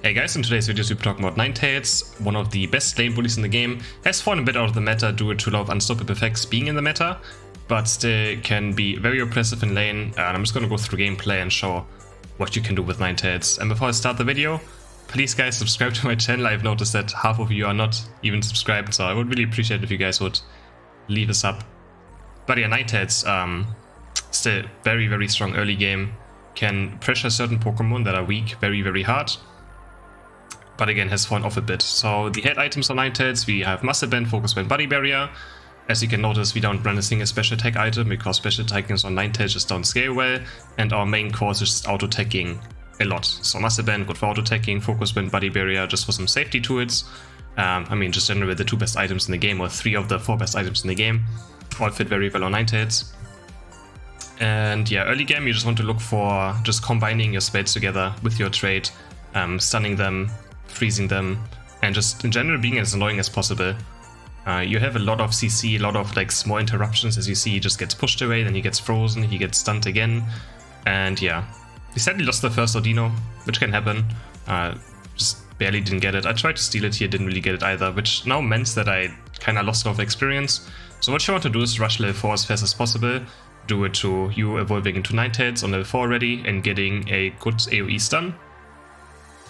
Hey guys, in today's video we'll be talking about NINETALES, one of the best lane bullies in the game. Has fallen a bit out of the meta due to a lot of unstoppable effects being in the meta, but still can be very oppressive in lane, and I'm just going to go through gameplay and show what you can do with NINETALES. And before I start the video, please guys subscribe to my channel. I've noticed that half of you are not even subscribed, so I would really appreciate if you guys would leave a sub. But yeah, NINETALES, still very strong early game, can pressure certain Pokemon that are weak very hard. But again, has fallen off a bit. So the head items on NINETALES, we have Muscle Band, Focus Band, Body Barrier. As you can notice, we don't run a single special attack item because special attackings on NINETALES just don't scale well, and our main course is just auto-attacking a lot. So Muscle Band, good for auto-attacking, Focus Band, Body Barrier, just for some safety tools. I mean, just generally the 2 best items in the game, or 3 of the 4 best items in the game, all fit very well on NINETALES. And yeah, early game, you just want to look for just combining your spells together with your trade, stunning them, freezing them, and just in general being as annoying as possible. You have a lot of CC, a lot of like small interruptions. As you see, he just gets pushed away, then he gets frozen, he gets stunned again, and yeah, he sadly lost the first Audino, which can happen. Just barely didn't get it. I tried to steal it here, didn't really get it either, which now meant that I kind of lost a lot of experience. So what you want to do is rush level 4 as fast as possible. Do it to you evolving into NINETALES on level 4 already and getting a good AoE stun,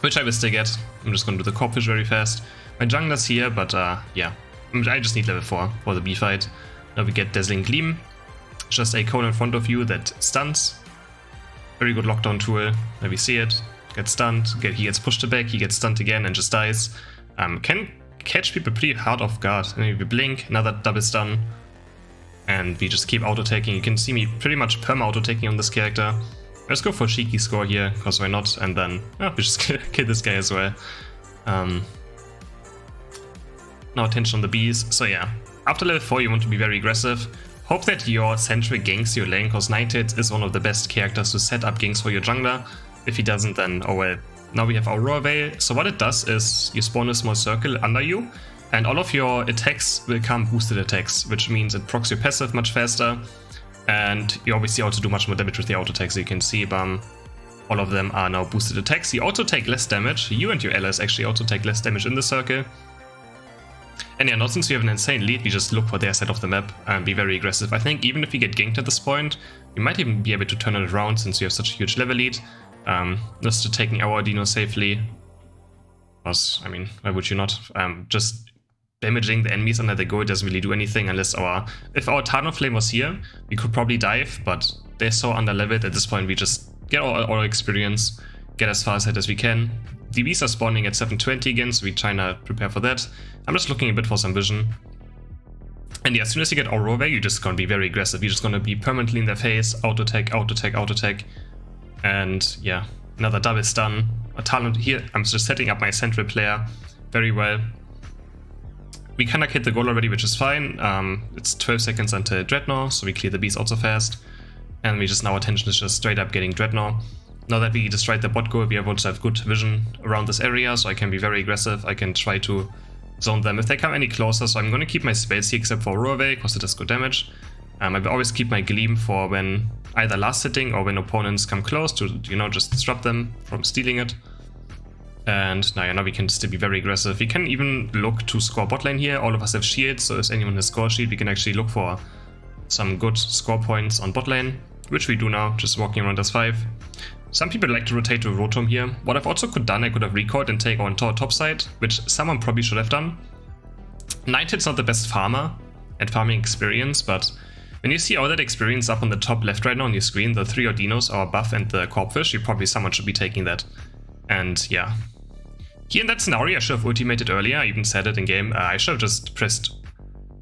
which I will still get. I'm just going to do the Corpfish very fast. My jungler's here, but yeah, I just need level 4 for the B fight. Now we get Dazzling Gleam, just a cone in front of you that stuns. Very good lockdown tool. There we see it. Gets stunned, he gets pushed back, he gets stunned again and just dies. Can catch people pretty hard off guard. And if we blink, another double stun. And we just keep auto-taking. You can see me pretty much perma-auto-taking on this character. Let's go for a cheeky score here, because why not? And then we just kill this guy as well. Now attention on the bees. So yeah, after level 4 you want to be very aggressive. Hope that your sentry ganks your lane, because NINETALES is one of the best characters to set up ganks for your jungler. If he doesn't, then oh well. Now we have Aurora Veil. So what it does is you spawn a small circle under you, and all of your attacks will come boosted attacks, which means it procs your passive much faster. And you obviously also do much more damage with the auto attacks. So you can see, all of them are now boosted attacks. You also take less damage. You and your allies actually also take less damage in the circle. And yeah, now since we have an insane lead, we just look for their side of the map and be very aggressive. I think even if we get ganked at this point, we might even be able to turn it around since we have such a huge level lead. Just to taking our Audino safely. Because, I mean, why would you not? Just damaging the enemies under the go, it doesn't really do anything unless if our Talonflame was here, we could probably dive, but they're so under-leveled at this point, we just get all our experience, get as far ahead as we can. DBs are spawning at 720 again, so we try to prepare for that. I'm just looking a bit for some vision. And yeah, as soon as you get Aurora Veil, you're just going to be very aggressive. You're just going to be permanently in their face, auto-attack, auto-attack, auto-attack. And yeah, another double stun. A Talon here, I'm just setting up my central player very well. We kinda hit the goal already, which is fine. It's 12 seconds until Dreadnought, so we clear the beast also fast. And we just now attention is just straight up getting Dreadnought. Now that we destroyed the bot goal, we are able to have good vision around this area, so I can be very aggressive. I can try to zone them if they come any closer, so I'm gonna keep my spells here except for Aurora Veil, because it does good damage. I will always keep my Gleam for when either last hitting or when opponents come close to, you know, just disrupt them from stealing it. And now we can still be very aggressive. We can even look to score bot lane here. All of us have shields, so if anyone has score shield, we can actually look for some good score points on bot lane, which we do now, just walking around as 5. Some people like to rotate to Rotom here. What I've also could done, I could have recoiled and take on top side, which someone probably should have done. NINETALES not the best farmer and farming experience, but when you see all that experience up on the top left right now on your screen, the 3 Audinos, our buff, and the Corpfish, someone should be taking that. And yeah. Here in that scenario, I should have ultimated earlier. I even said it in game. I should have just pressed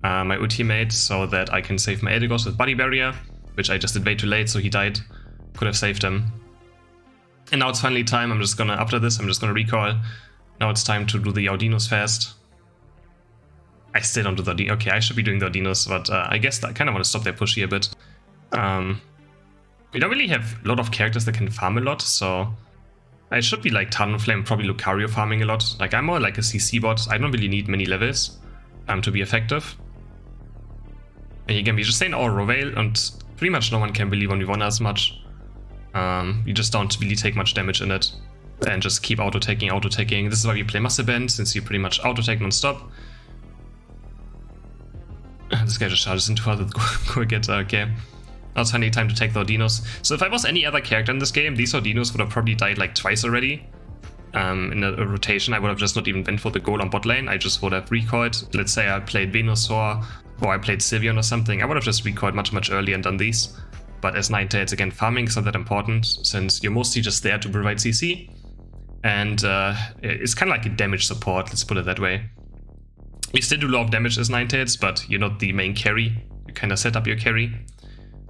my ultimate so that I can save my Eldegoss with Body Barrier, which I just did way too late, so he died. Could have saved him. And now it's finally time. After this, I'm just gonna recall. Now it's time to do the Audinos fast. I still don't do the Audinos. Okay, I should be doing the Audinos, but I guess I kind of want to stop their push here a bit. We don't really have a lot of characters that can farm a lot, so I should be like Talonflame, probably Lucario farming a lot. Like, I'm more like a CC bot. I don't really need many levels to be effective. And again, we just stay in Aurora Veil, and pretty much no one can believe on Yvonne as much. You just don't really take much damage in it. and just keep auto-taking. This is why we play Muscle Bend, since you pretty much auto-take non-stop. This guy just charges into the Go-Getter, okay. Now it's finally time to take the Ordinos. So if I was any other character in this game, these Ordinos would have probably died like twice already. In a rotation, I would have just not even went for the goal on bot lane. I just would have recoiled. Let's say I played Venusaur or I played Sylveon or something. I would have just recoiled much earlier and done these. But as NINETALES, again, farming is not that important, since you're mostly just there to provide CC. And it's kind of like a damage support, let's put it that way. You still do a lot of damage as NINETALES, but you're not the main carry. You kind of set up your carry.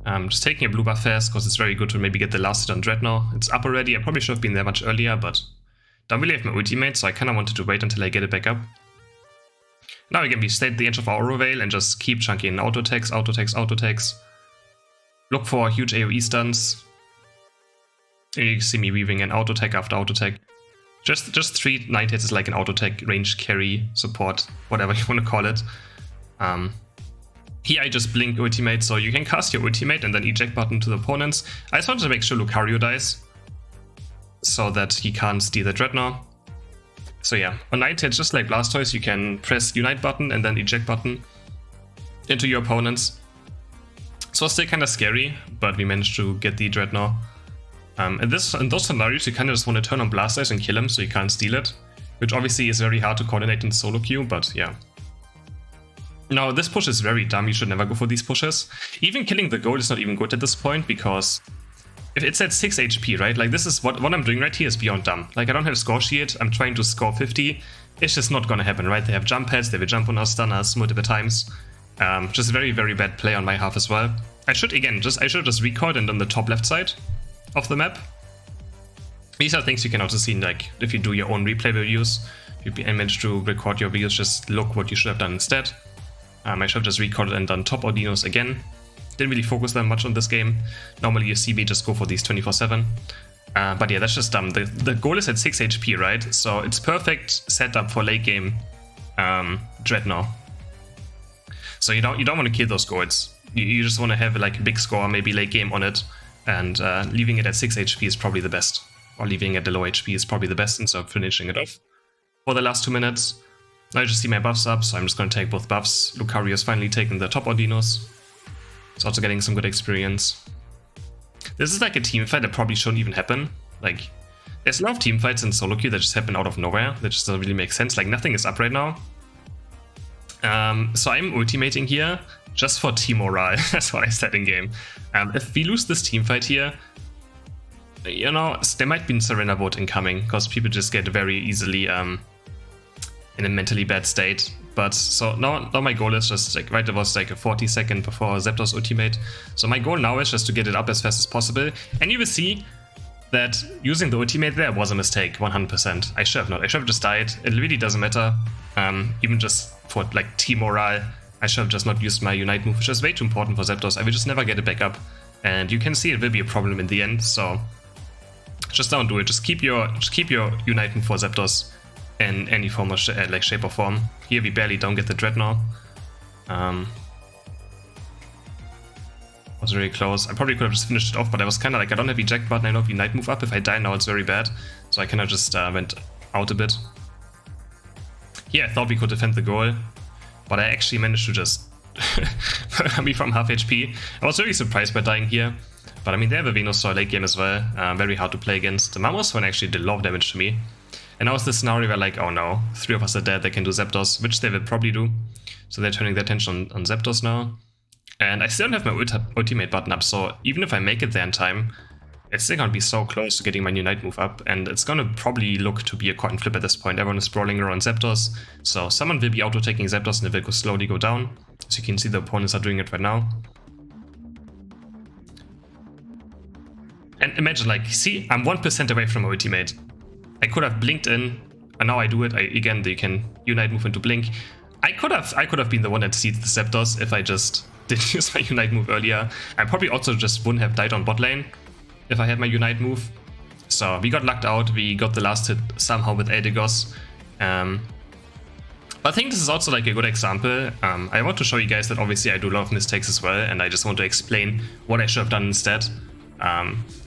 Just taking a blue buff fast, because it's very good to maybe get the last hit on Dreadnought. It's up already. I probably should have been there much earlier, but don't really have my ultimate, so I kind of wanted to wait until I get it back up. Now again, we stay at the edge of our Aura Veil and just keep chunking in auto-takes. Look for huge AoE stuns. And you can see me weaving an auto-tech after auto-tech. Just treat NINETALES as like an auto-tech range carry support, whatever you want to call it. Here I just blink ultimate, so you can cast your ultimate and then eject button to the opponents. I just wanted to make sure Lucario dies, so that he can't steal the Dreadnought. So yeah, on NINETALES, just like Blastoise, you can press Unite button and then eject button into your opponents. So it's still kind of scary, but we managed to get the Dreadnought. In those scenarios, you kind of just want to turn on Blastoise and kill him so you can't steal it, which obviously is very hard to coordinate in solo queue, but yeah. Now, this push is very dumb. You should never go for these pushes. Even killing the goal is not even good at this point, because if it's at 6 HP, right? Like, this is what I'm doing right here is beyond dumb. Like, I don't have score shield. I'm trying to score 50. It's just not gonna happen, right? They have jump pads. They will jump on us, stun us multiple times. Just very bad play on my half as well. I should have just recoiled and on the top left side of the map. These are things you can also see, like, if you do your own replay reviews, you manage to record your videos, just look what you should have done instead. I should have just recorded and done top Ordinos again. Didn't really focus that much on this game. Normally you see me just go for these 24/7. But yeah, that's just dumb. The goal is at 6 HP, right? So it's perfect setup for late game Dreadnought. So you don't want to kill those goals. You just want to have like a big score, maybe late game on it, and leaving it at 6 HP is probably the best. Or leaving it at the low HP is probably the best instead of finishing it off for the last 2 minutes. Now I just see my buffs up, so I'm just going to take both buffs. Lucario has finally taken the top Ordinos. It's also getting some good experience. This is like a team fight that probably shouldn't even happen. Like, there's a lot of team fights in solo queue that just happen out of nowhere. That just doesn't really make sense. Like, nothing is up right now. So I'm ultimating here just for team morale. That's what I said in game. If we lose this team fight here, you know, there might be a surrender vote incoming, because people just get very easily in a mentally bad state. But so now my goal is just like, right, it was like a 40-second before Zapdos ultimate. So my goal now is just to get it up as fast as possible. And you will see that using the ultimate there was a mistake, 100%. I should have not. I should have just died. It really doesn't matter. Even just for like team morale, I should have just not used my Unite move, which is way too important for Zapdos. I will just never get it back up. And you can see it will be a problem in the end. So just don't do it. Just keep your Unite move for Zapdos in any form of like shape or form. Here we barely don't get the Dreadnought. Was really close. I probably could have just finished it off, but I was kind of like, I don't have eject button, I don't have Unite move up. If I die now, it's very bad. So I kind of just went out a bit. Here I thought we could defend the goal, but I actually managed to just murder me from half HP. I was really surprised by dying here. But I mean, they have a Venusaur late game as well. Very hard to play against. The Mamoswine actually did a lot of damage to me. And now it's this scenario where like, oh no, 3 of us are dead, they can do Zapdos, which they will probably do. So they're turning their attention on Zapdos now. And I still don't have my ultimate button up, so even if I make it there in time, it's still gonna be so close to getting my Unite move up, and it's gonna probably look to be a coin flip at this point. Everyone is sprawling around Zapdos, so someone will be auto-taking Zapdos and it will slowly go down. As you can see, the opponents are doing it right now. And imagine, like, see, I'm 1% away from my ultimate. I could have blinked in, and now I do it. Again, they can Unite move into blink. I could have been the one that seeds the Zapdos if I just didn't use my Unite move earlier. I probably also just wouldn't have died on bot lane if I had my Unite move. So we got lucked out. We got the last hit somehow with Eldegoss. I think this is also like a good example. I want to show you guys that obviously I do a lot of mistakes as well, and I just want to explain what I should have done instead.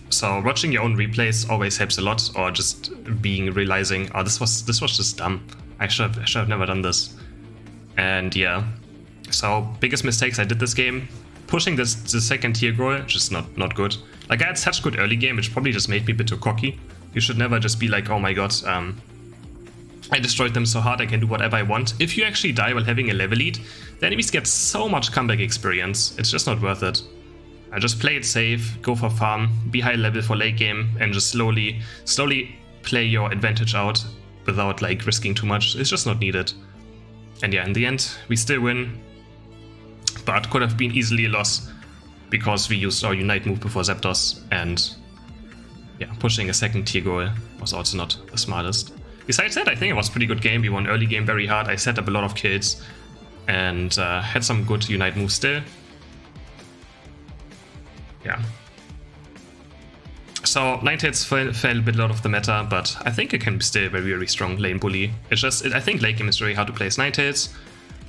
So watching your own replays always helps a lot, or just realizing, oh, this was just dumb. I should have never done this. And yeah, so biggest mistakes I did this game. Pushing the second tier goal, just not good. Like, I had such good early game, which probably just made me a bit too cocky. You should never just be like, oh my god, I destroyed them so hard I can do whatever I want. If you actually die while having a level lead, the enemies get so much comeback experience. It's just not worth it. I just play it safe, go for farm, be high level for late game, and just slowly play your advantage out without like risking too much. It's just not needed. And yeah, in the end, we still win, but could have been easily a loss because we used our Unite move before Zapdos, and yeah, pushing a second tier goal was also not the smartest. Besides that, I think it was a pretty good game. We won early game very hard. I set up a lot of kills and had some good Unite moves still. Yeah. So NINETALES fell a bit out of the meta, but I think it can be still a very, very strong lane bully. It's just, I think late game is very hard to play as NINETALES.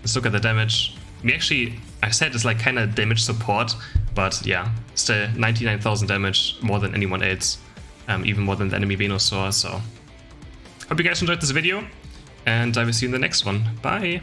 Let's look at the damage. We actually, I said it's like kind of damage support, but yeah, still 99,000 damage, more than anyone else, even more than the enemy Venusaur. So hope you guys enjoyed this video, and I will see you in the next one. Bye!